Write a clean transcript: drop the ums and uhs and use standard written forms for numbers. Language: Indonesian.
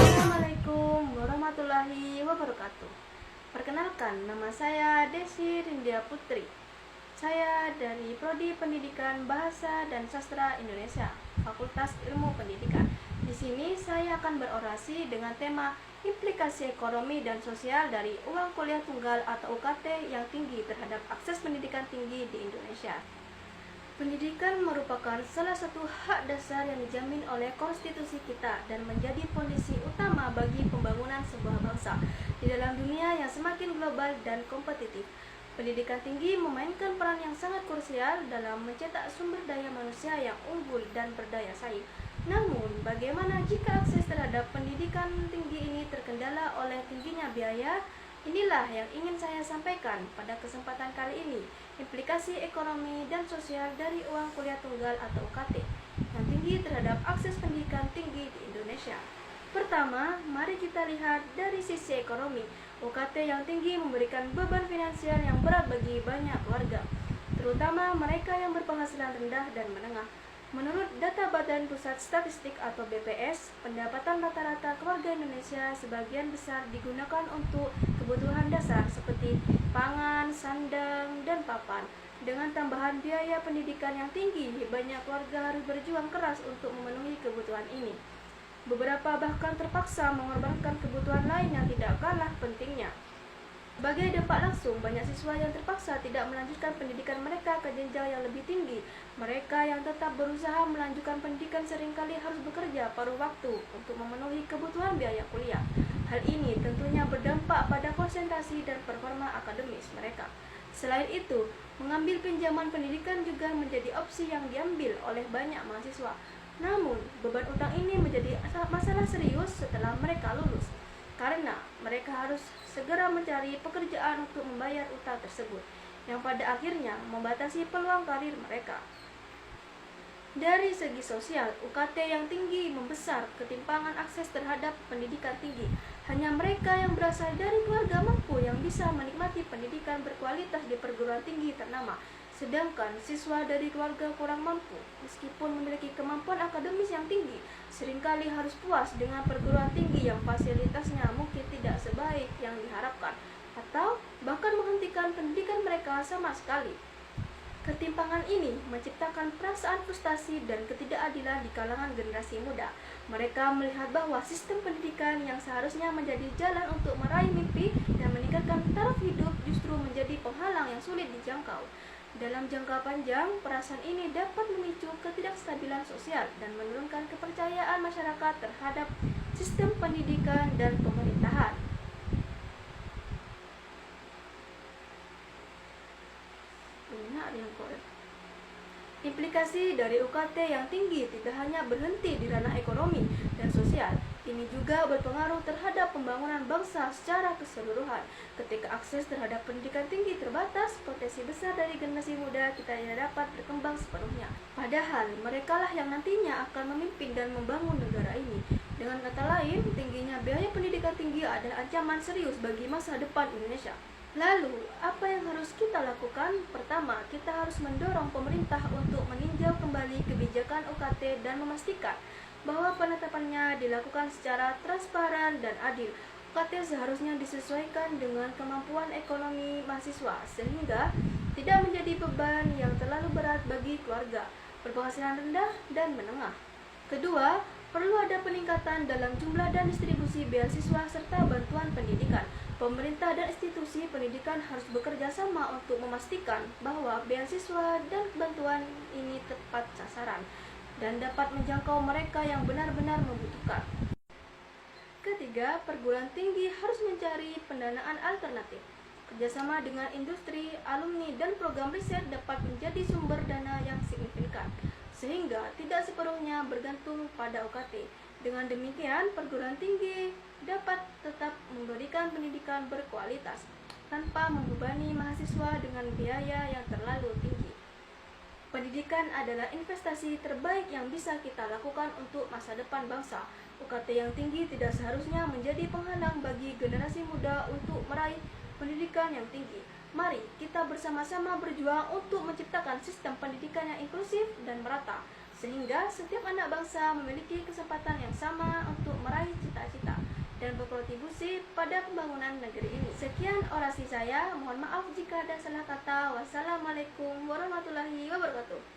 Assalamualaikum warahmatullahi wabarakatuh. Perkenalkan, nama saya Desi Rindia Putri. Saya dari Prodi Pendidikan Bahasa dan Sastra Indonesia, Fakultas Ilmu Pendidikan. Di sini saya akan berorasi dengan tema implikasi ekonomi dan sosial dari uang kuliah tunggal atau UKT yang tinggi terhadap akses pendidikan tinggi di Indonesia. Pendidikan merupakan salah satu hak dasar yang dijamin oleh konstitusi kita dan menjadi fondasi utama bagi pembangunan sebuah bangsa di dalam dunia yang semakin global dan kompetitif. Pendidikan tinggi memainkan peran yang sangat krusial dalam mencetak sumber daya manusia yang unggul dan berdaya saing. Namun, bagaimana jika akses terhadap pendidikan tinggi ini terkendala oleh tingginya biaya? Inilah yang ingin saya sampaikan pada kesempatan kali ini, implikasi ekonomi dan sosial dari uang kuliah tunggal atau UKT yang tinggi terhadap akses pendidikan tinggi di Indonesia. Pertama, mari kita lihat dari sisi ekonomi. UKT yang tinggi memberikan beban finansial yang berat bagi banyak keluarga, terutama mereka yang berpenghasilan rendah dan menengah. Menurut data Badan Pusat Statistik atau BPS, pendapatan rata-rata keluarga Indonesia sebagian besar digunakan untuk kebutuhan dasar seperti pangan, sandang, dan papan. Dengan tambahan biaya pendidikan yang tinggi, banyak keluarga harus berjuang keras untuk memenuhi kebutuhan ini. Beberapa bahkan terpaksa mengorbankan kebutuhan lain yang tidak kalah pentingnya. Sebagai dampak langsung, banyak siswa yang terpaksa tidak melanjutkan pendidikan mereka ke jenjang yang lebih tinggi. Mereka yang tetap berusaha melanjutkan pendidikan seringkali harus bekerja paruh waktu untuk memenuhi kebutuhan biaya kuliah. Hal ini tentunya berdampak pada konsentrasi dan performa akademis mereka. Selain itu, mengambil pinjaman pendidikan juga menjadi opsi yang diambil oleh banyak mahasiswa. Namun, beban utang ini menjadi masalah serius setelah mereka lulus, karena mereka harus segera mencari pekerjaan untuk membayar utang tersebut, yang pada akhirnya membatasi peluang karir mereka. Dari segi sosial, UKT yang tinggi membesar ketimpangan akses terhadap pendidikan tinggi. Hanya mereka yang berasal dari keluarga mampu yang bisa menikmati pendidikan berkualitas di perguruan tinggi ternama. Sedangkan siswa dari keluarga kurang mampu, meskipun memiliki kemampuan akademis yang tinggi, seringkali harus puas dengan perguruan tinggi yang fasilitasnya mungkin tidak sebaik yang diharapkan, atau bahkan menghentikan pendidikan mereka sama sekali. Ketimpangan ini menciptakan perasaan frustasi dan ketidakadilan di kalangan generasi muda. Mereka melihat bahwa sistem pendidikan yang seharusnya menjadi jalan untuk meraih mimpi dan meningkatkan taraf hidup justru menjadi penghalang yang sulit dijangkau. Dalam jangka panjang, perasaan ini dapat memicu ketidakstabilan sosial dan menurunkan kepercayaan masyarakat terhadap sistem pendidikan dan pemerintahan. Implikasi dari UKT yang tinggi tidak hanya berhenti di ranah ekonomi dan sosial, ini juga berpengaruh terhadap pembangunan bangsa secara keseluruhan. Ketika akses terhadap pendidikan tinggi terbatas, potensi besar dari generasi muda kita tidak dapat berkembang sepenuhnya. Padahal merekalah yang nantinya akan memimpin dan membangun negara ini. Dengan kata lain, tingginya biaya pendidikan tinggi adalah ancaman serius bagi masa depan Indonesia. Lalu, apa yang harus kita lakukan? Pertama, kita harus mendorong pemerintah untuk meninjau kembali kebijakan UKT dan memastikan bahwa penetapannya dilakukan secara transparan dan adil. UKT seharusnya disesuaikan dengan kemampuan ekonomi mahasiswa, sehingga tidak menjadi beban yang terlalu berat bagi keluarga berpenghasilan rendah dan menengah. Kedua, perlu ada peningkatan dalam jumlah dan distribusi beasiswa serta bantuan pendidikan. Pemerintah dan institusi pendidikan harus bekerja sama untuk memastikan bahwa beasiswa dan bantuan ini tepat sasaran dan dapat menjangkau mereka yang benar-benar membutuhkan. Ketiga, perguruan tinggi harus mencari pendanaan alternatif. Kerjasama dengan industri, alumni, dan program riset dapat menjadi sumber dana yang signifikan, sehingga tidak sepenuhnya bergantung pada UKT. Dengan demikian, perguruan tinggi dapat tetap memberikan pendidikan berkualitas tanpa membebani mahasiswa dengan biaya yang terlalu tinggi. Pendidikan adalah investasi terbaik yang bisa kita lakukan untuk masa depan bangsa. UKT yang tinggi tidak seharusnya menjadi penghalang bagi generasi muda untuk meraih pendidikan yang tinggi. Mari kita bersama-sama berjuang untuk menciptakan sistem pendidikan yang inklusif dan merata, sehingga setiap anak bangsa memiliki kesempatan yang sama untuk meraih cita-cita dan berkontribusi pada pembangunan negeri ini. Sekian orasi saya, mohon maaf jika ada salah kata. Wassalamualaikum warahmatullahi wabarakatuh.